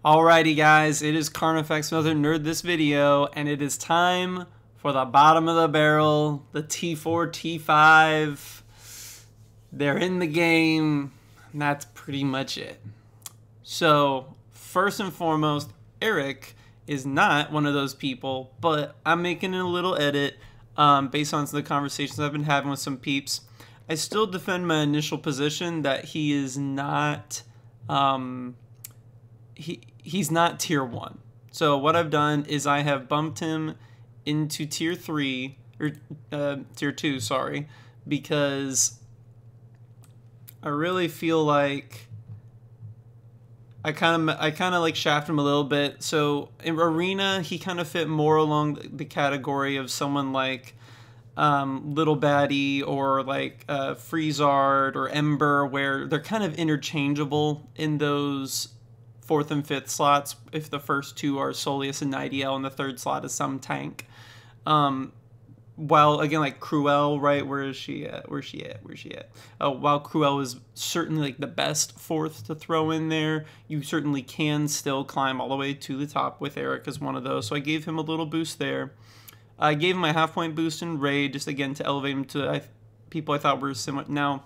Alrighty guys, it is Carnifex Another Nerd this video, and it is time for the bottom of the barrel, the T4, T5. They're in the game, and that's pretty much it. So, first and foremost, Eric is not one of those people, but I'm making a little edit based on some of the conversations I've been having with some peeps. I still defend my initial position that he is not... He's not tier 1. So what I've done is I have bumped him into tier 3 or tier 2, sorry, because I really feel like I kind of like shafted him a little bit. So in arena, he kind of fit more along the category of someone like Little Baddie or like Freezard or Ember, where they're kind of interchangeable in those 4th and 5th slots, if the first two are Soleus and IDL and the 3rd slot is some tank. While again, like Cruel, right? Where is she at? Where's she at? While Cruel is certainly like the best 4th to throw in there, you certainly can still climb all the way to the top with Eric as one of those. So I gave him a little boost there. I gave him my half-point boost in Raid, just again to elevate him to people I thought were similar. Now,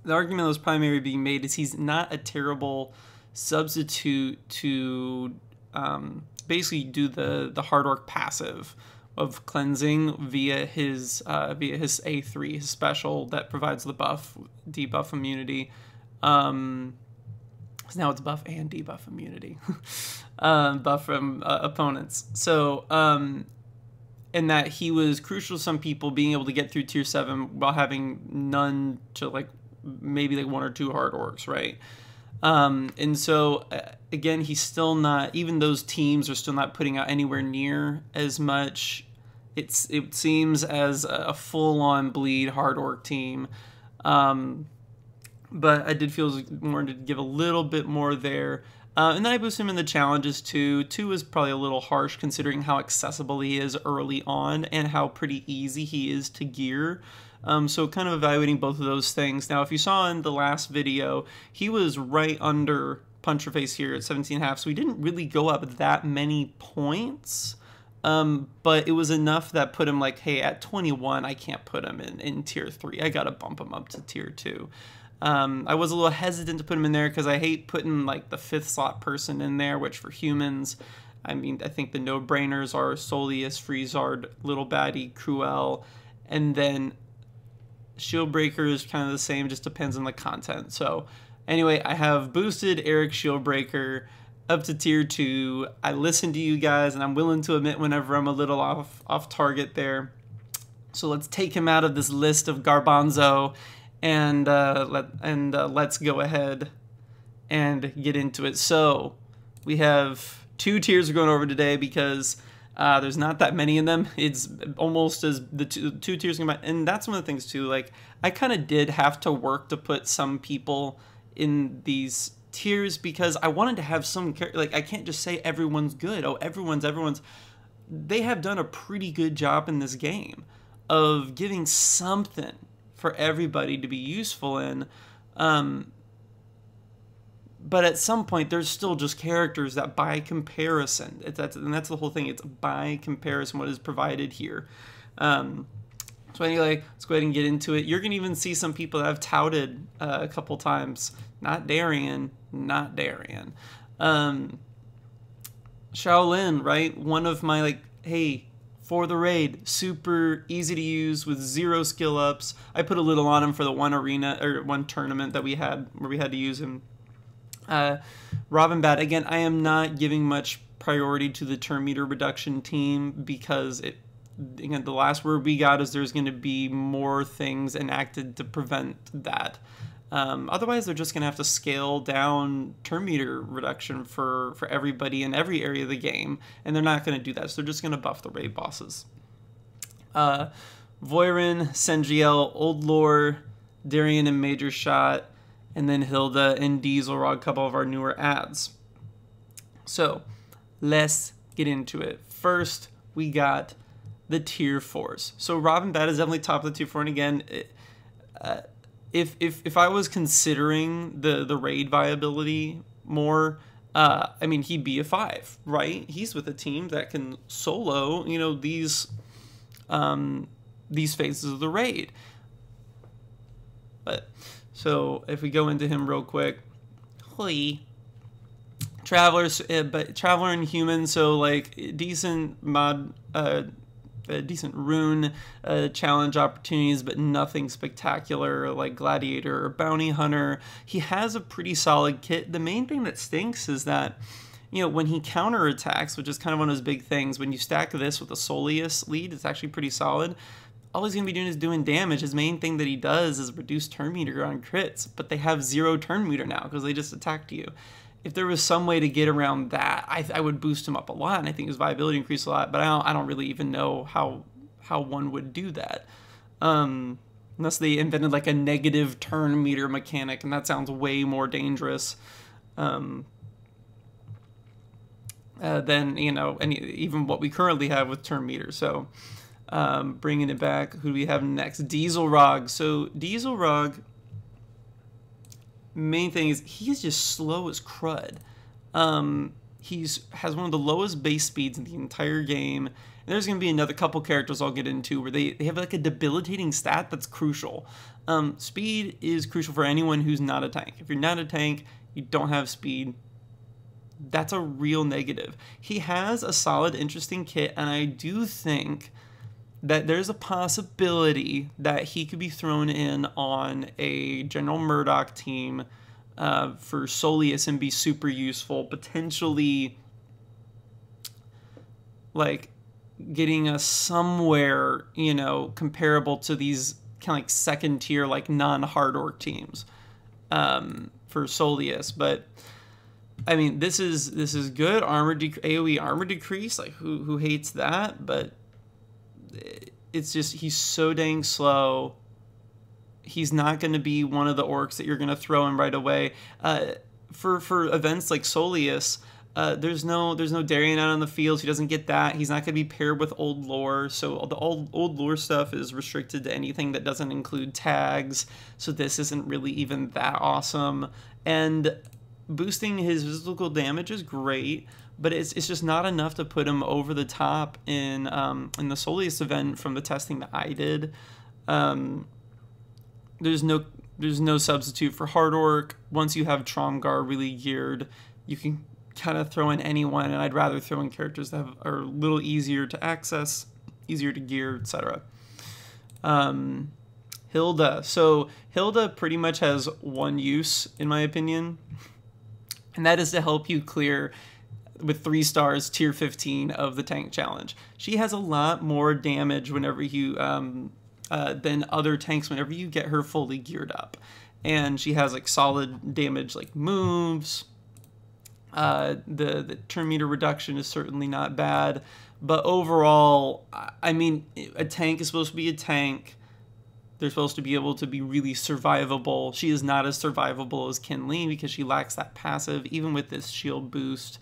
the argument that was primarily being made is he's not a terrible substitute to basically do the hard work passive of cleansing via his A3, his special that provides the buff, debuff immunity. So now it's buff and debuff immunity, buff from opponents. So and that he was crucial to some people being able to get through tier 7 while having none to like maybe like 1 or 2 hard orcs, right? And so again, he's still not, even those teams are still not putting out anywhere near as much, it seems, as a full-on bleed hard orc team. But I did feel more to give a little bit more there. And then I boosted him in the challenges too. 2 is probably a little harsh considering how accessible he is early on and how pretty easy he is to gear. So kind of evaluating both of those things. Now, if you saw in the last video, he was right under Puncherface here at 17.5, so he didn't really go up that many points. But it was enough that put him like, hey, at 21, I can't put him in tier 3. I gotta bump him up to tier 2. I was a little hesitant to put him in there because I hate putting like the 5th slot person in there, which for humans, I mean, I think the no-brainers are Soleus, Freezard, Little Baddie, Cruel, and then Shieldbreaker is kind of the same, just depends on the content. So anyway, I have boosted Eric Shieldbreaker up to tier 2. I listen to you guys, and I'm willing to admit whenever I'm a little off target there. So let's take him out of this list of Garbanzo, and let's go ahead and get into it. So we have 2 tiers we're going over today because there's not that many of them. It's almost as the two tiers combined. And that's one of the things too, like I kind of did have to work to put some people in these tiers because I wanted to have some, like I can't just say everyone's good. Oh, everyone's. They have done a pretty good job in this game of giving something for everybody to be useful in. But at some point, there's still just characters that, by comparison, and that's the whole thing. It's by comparison what is provided here. So anyway, let's go ahead and get into it. You're going to even see some people that I've touted a couple times. Not Darrien. Shaolin, right? One of my, like, hey, for the raid, super easy to use with 0 skill ups. I put a little on him for the one arena, or one tournament that we had, where we had to use him. Robin Bat, again, I am not giving much priority to the turn meter reduction team because again, the last word we got is there's going to be more things enacted to prevent that. Otherwise, they're just going to have to scale down turn meter reduction for everybody in every area of the game, and they're not going to do that, so they're just going to buff the raid bosses. Voirin, Sengiel, Old Lore, Darrien, and Major Shot, and then Hilda and Diesel are a couple of our newer ads. So let's get into it. First, we got the tier 4s. So Robin Bat is definitely top of the tier 4, and again, if I was considering the raid viability more, I mean, he'd be a 5, right? He's with a team that can solo, you know, these phases of the raid. But so if we go into him real quick, Travelers, but Traveler and Human, so like decent mod, decent rune challenge opportunities, but nothing spectacular like Gladiator or Bounty Hunter. He has a pretty solid kit. The main thing that stinks is that, you know, when he counterattacks, which is kind of one of his big things, when you stack this with a Soleus lead, it's actually pretty solid. All he's going to be doing is doing damage. His main thing that he does is reduce turn meter on crits, but they have 0 turn meter now because they just attacked you. If there was some way to get around that, I would boost him up a lot, and I think his viability increased a lot, but I don't really even know how one would do that. Unless they invented like a negative turn meter mechanic, and that sounds way more dangerous than, you know, even what we currently have with turn meter. So bringing it back, who do we have next? Diesel Rog. So Diesel Rog, main thing is he's just slow as crud. Has one of the lowest base speeds in the entire game. And there's going to be another couple characters I'll get into where they have like a debilitating stat that's crucial. Speed is crucial for anyone who's not a tank. If you're not a tank, you don't have speed, that's a real negative. He has a solid, interesting kit, and I do think that there's a possibility that he could be thrown in on a General Murdoch team for Soleus and be super useful, potentially like getting us somewhere, you know, comparable to these kind of like second tier, like non-hard orc teams for Soleus. But I mean, this is good. AoE armor decrease, like who hates that? But it's just, he's so dang slow. He's not going to be one of the orcs that you're going to throw in right away. For events like Soleus, there's no Darrien out on the field. He doesn't get that. He's not going to be paired with old lore. So the old lore stuff is restricted to anything that doesn't include tags. So this isn't really even that awesome. And boosting his physical damage is great, but it's just not enough to put him over the top in the Soleus event from the testing that I did. There's no substitute for Hard Orc. Once you have Tromgar really geared, you can kind of throw in anyone, and I'd rather throw in characters that are a little easier to access, easier to gear, etc. Hilda. So Hilda pretty much has one use, in my opinion, and that is to help you clear with 3 stars tier 15 of the tank challenge. She has a lot more damage whenever you than other tanks whenever you get her fully geared up, and she has like solid damage like moves. The turn meter reduction is certainly not bad, but overall, I mean, a tank is supposed to be a tank. They're supposed to be able to be really survivable. She is not as survivable as Kinley because she lacks that passive, even with this shield boost.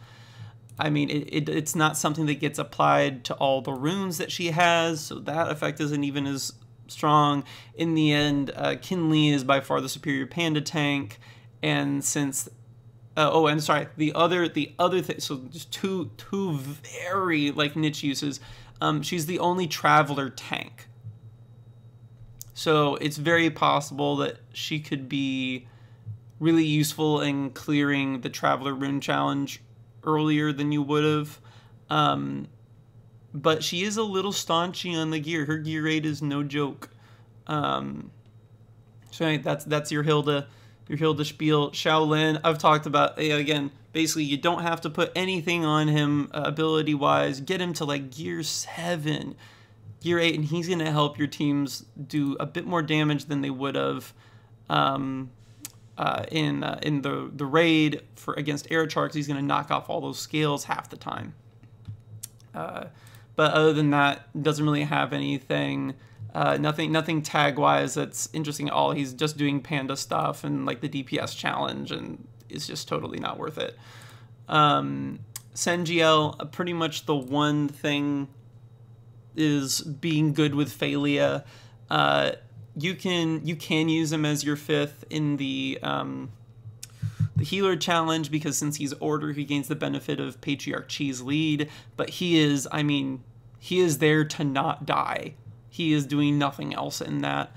I mean, it's not something that gets applied to all the runes that she has, so that effect isn't even as strong. In the end, Kinley is by far the superior panda tank, and since oh, and sorry, the other thing, so just two very like niche uses. She's the only traveler tank, so it's very possible that she could be really useful in clearing the traveler rune challenge earlier than you would have. But she is a little staunchy on the gear. Her gear rate is no joke. So that's your Hilda. Your Hilda spiel. Shaolin, I've talked about, again, basically you don't have to put anything on him ability-wise. Get him to like gear 7, gear 8, and he's going to help your teams do a bit more damage than they would have in the raid against Aircharks. He's going to knock off all those scales half the time. But other than that, doesn't really have anything. Nothing tag-wise that's interesting at all. He's just doing panda stuff and like the DPS challenge, and it's just totally not worth it. Sengiel, pretty much the one thing is being good with Phalia. You can use him as your 5th in the the healer challenge, because since he's order, he gains the benefit of Patriarch Chi's lead, but he is, I mean, he is there to not die. He is doing nothing else in that.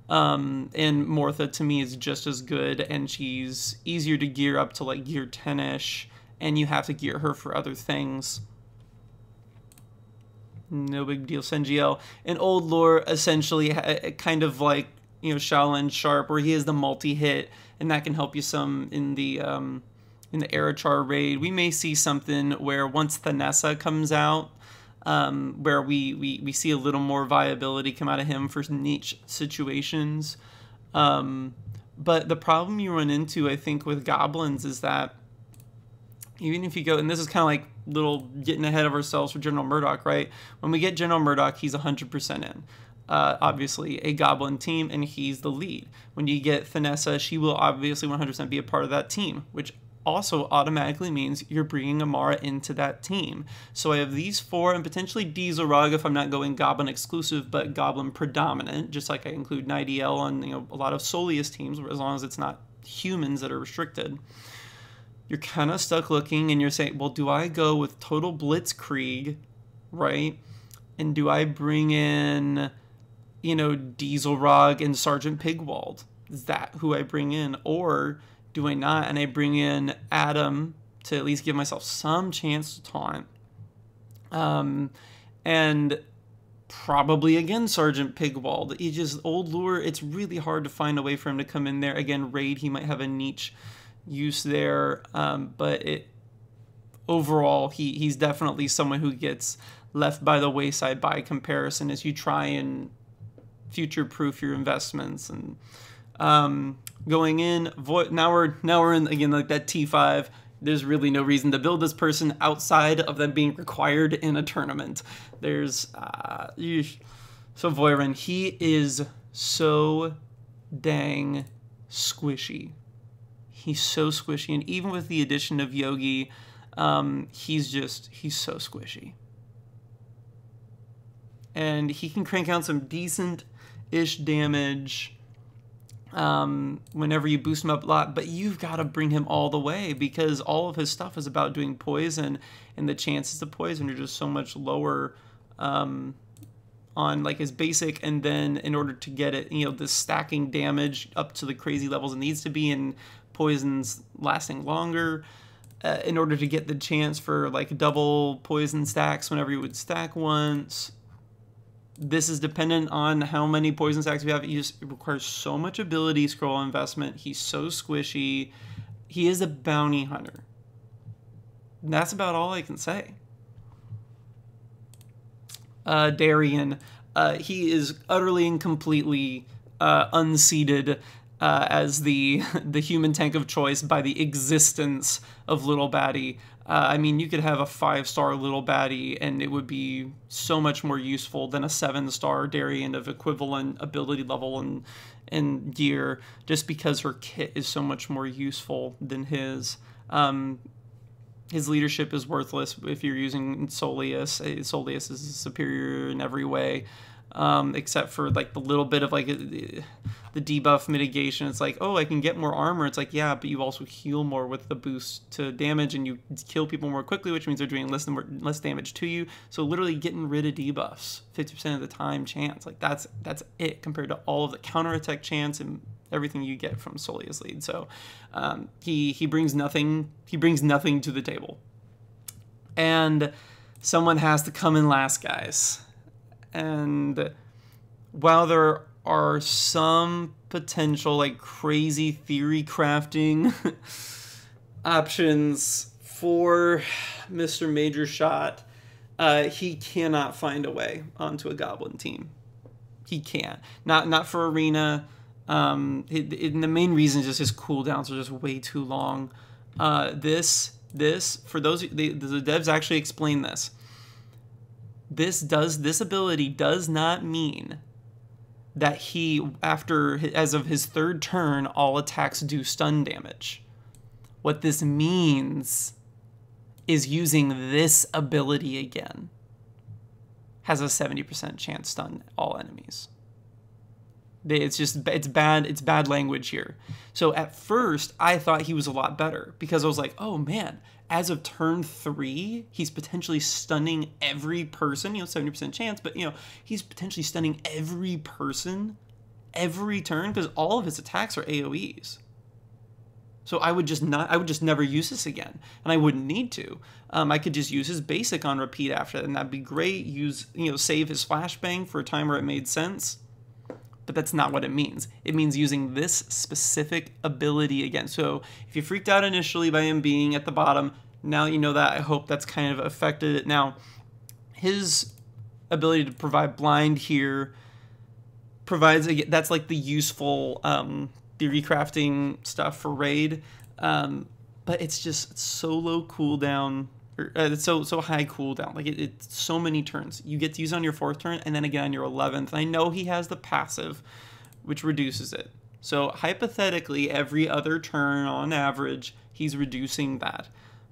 And Mortha, to me, is just as good, and she's easier to gear up to, like, gear 10-ish, and you have to gear her for other things. No big deal. Sengiel. In old lore, essentially, kind of like, you know, Shaolin Sharp, where he is the multi-hit, and that can help you some in the Arachar raid. We may see something where once Thanessa comes out, where we see a little more viability come out of him for niche situations. But the problem you run into, I think, with goblins is that even if you go, and this is kind of like little getting ahead of ourselves for General Murdoch, right? When we get General Murdoch, he's 100% in. Obviously, a goblin team, and he's the lead. When you get Thanessa, she will obviously 100% be a part of that team, which also automatically means you're bringing Amara into that team. So I have these four, and potentially Dieselrog if I'm not going Goblin exclusive, but Goblin predominant, just like I include Nightiel on, you know, a lot of Soleus teams, as long as it's not humans that are restricted. You're kind of stuck looking, and you're saying, well, do I go with total Blitzkrieg, right? And do I bring in, you know, Dieselrog and Sergeant Pigwald? Is that who I bring in? Or do I not, and I bring in Adam to at least give myself some chance to taunt? And probably, again, Sergeant Pigwald. He just, old lore, it's really hard to find a way for him to come in there. Again, raid, he might have a niche use there, but overall, he's definitely someone who gets left by the wayside by comparison as you try and future-proof your investments. And going in, now we're in again like that T5. There's really no reason to build this person outside of them being required in a tournament. There's so Voiron, he is so dang squishy. He's so squishy, and even with the addition of Yogi, he's so squishy. And he can crank out some decent-ish damage whenever you boost him up a lot, but you've got to bring him all the way, because all of his stuff is about doing poison, and the chances to poison are just so much lower on like his basic, and then in order to get it, you know, the stacking damage up to the crazy levels it needs to be, and poisons lasting longer, in order to get the chance for like double poison stacks whenever you would stack once. This is dependent on how many poison stacks we have. It requires so much ability scroll investment. He's so squishy. He is a bounty hunter. And that's about all I can say. Darrien, he is utterly and completely unseated as the human tank of choice by the existence of Little Baddie. I mean, you could have a 5-star Little Baddie, and it would be so much more useful than a 7-star Darrien of equivalent ability level and gear, just because her kit is so much more useful than his. His leadership is worthless if you're using Soleus. Soleus is superior in every way, except for like the little bit of like the debuff mitigation. It's like, oh, I can get more armor. It's like, yeah, but you also heal more with the boost to damage, and you kill people more quickly, which means they're doing less damage to you. So literally getting rid of debuffs 50% of the time chance, like that's it compared to all of the counterattack chance and everything you get from Soleus lead. So he brings nothing. He brings nothing to the table, and someone has to come in last, guys. And while there are some potential like crazy theory crafting options for Mr. Major Shot, he cannot find a way onto a Goblin team. He can't. Not for Arena. And the main reason is just his cooldowns are just way too long. This for those the devs actually explain this. This ability does not mean that he, as of his 3rd turn, all attacks do stun damage. What this means is using this ability again has a 70% chance stun all enemies. It's bad language here. So at first I thought he was a lot better because I was like, oh man, as of turn 3, he's potentially stunning every person, 70% chance, but he's potentially stunning every person every turn because all of his attacks are AoEs. So I would just never use this again, and I wouldn't need to. I could just use his basic on repeat after that, and that'd be great. Save his flashbang for a time where it made sense. But that's not what it means. It means using this specific ability again. So if you freaked out initially by him being at the bottom, now you know that. I hope that's kind of affected it. Now, his ability to provide blind here provides, that's like the useful theory crafting stuff for raid. But it's so low cooldown. It's so high cooldown. Like it's so many turns. You get to use it on your 4th turn and then again on your 11th. And I know he has the passive, which reduces it. So hypothetically, every other turn on average, he's reducing that.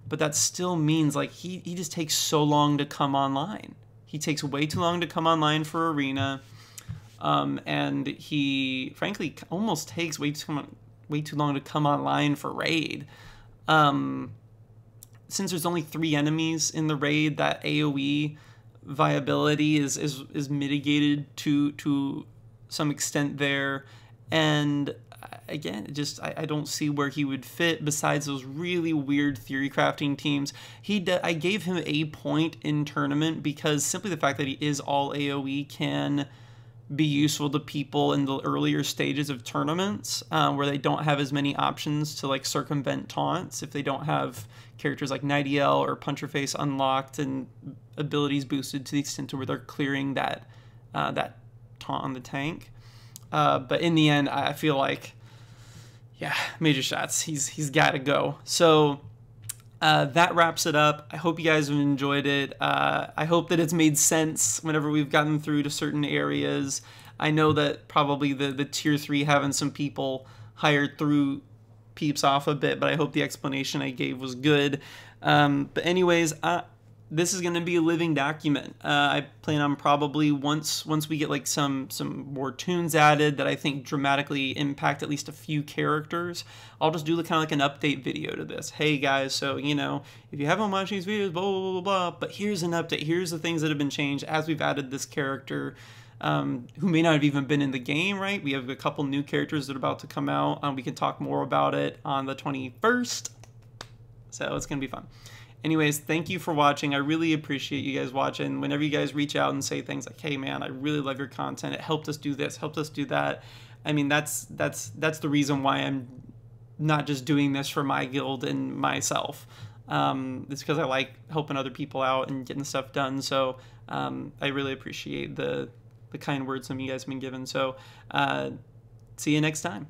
But that still means like he just takes so long to come online. He takes way too long to come online for arena. And he frankly almost takes way too long to come online for raid. Since there's only 3 enemies in the raid, that AoE viability is mitigated to some extent there. And again, I don't see where he would fit besides those really weird theory crafting teams. I gave him a point in tournament because simply the fact that he is all AoE can be useful to people in the earlier stages of tournaments where they don't have as many options to like circumvent taunts if they don't have characters like Nightiel or Puncherface unlocked and abilities boosted to the extent to where they're clearing that taunt on the tank. But in the end, I feel like, yeah, major shots. He's got to go. So that wraps it up. I hope you guys have enjoyed it. I hope that it's made sense whenever we've gotten through to certain areas. I know that probably the tier 3 having some people hired through peeps off a bit, but I hope the explanation I gave was good. But anyways, this is going to be a living document. I plan on probably once we get like some more tunes added that I think dramatically impact at least a few characters, I'll just do kind of like an update video to this. Hey guys, so if you haven't watched these videos, blah blah blah blah, but here's an update. Here's the things that have been changed as we've added this character, who may not have even been in the game. Right? We have a couple new characters that are about to come out. We can talk more about it on the 21st. So it's gonna be fun. Anyways, thank you for watching. I really appreciate you guys watching. Whenever you guys reach out and say things like, hey man, I really love your content. It helped us do this, helped us do that. I mean, that's the reason why I'm not just doing this for my guild and myself. It's because I like helping other people out and getting stuff done. So I really appreciate the kind words some of you guys have been given. So see you next time.